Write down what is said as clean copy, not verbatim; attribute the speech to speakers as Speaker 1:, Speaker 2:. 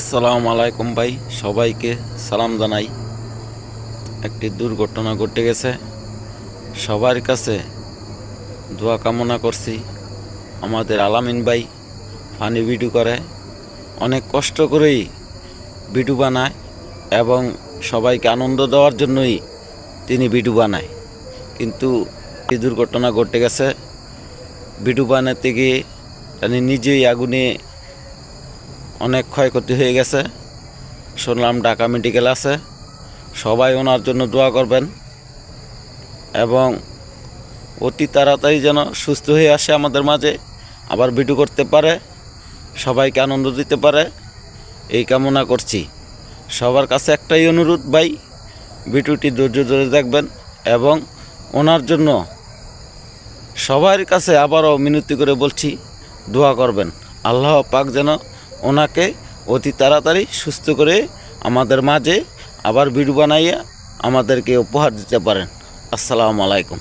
Speaker 1: আসসালামু আলাইকুম ভাই, সবাইকে সালাম জানাই। একটি দুর্ঘটনা ঘটে গেছে, সবার কাছে দোয়া কামনা করছি। আমাদের আলামিন ভাই ফানি ভিডিও করে, অনেক কষ্ট করেই ভিডিও বানায় এবং সবাইকে আনন্দ দেওয়ার জন্যই তিনি ভিডিও বানায়। কিন্তু এই দুর্ঘটনা ঘটে গেছে, ভিডিও বানাতে গিয়ে তিনি নিজেই আগুনে অনেক ক্ষয়ক্ষতি হয়ে গেছে। শুনলাম ঢাকা মেডিকেল আছে, সবাই ওনার জন্য দোয়া করবেন এবং অতি তাড়াতাড়ি যেন সুস্থ হয়ে আসে আমাদের মাঝে, আবার ভিডিও করতে পারে, সবাইকে আনন্দ দিতে পারে, এই কামনা করছি। সবার কাছে একটাই অনুরোধ ভাই, ভিডিওটি ধৈর্য ধরে দেখবেন এবং ওনার জন্য সবার কাছে আবারও মিনতি করে বলছি দোয়া করবেন। আল্লাহ পাক যেন ওনাকে অতি তাড়াতাড়ি সুস্থ করে আমাদের মাঝে আবার ভিডিও বানাইয়া আমাদেরকে উপহার দিতে পারেন। আসসালামু আলাইকুম।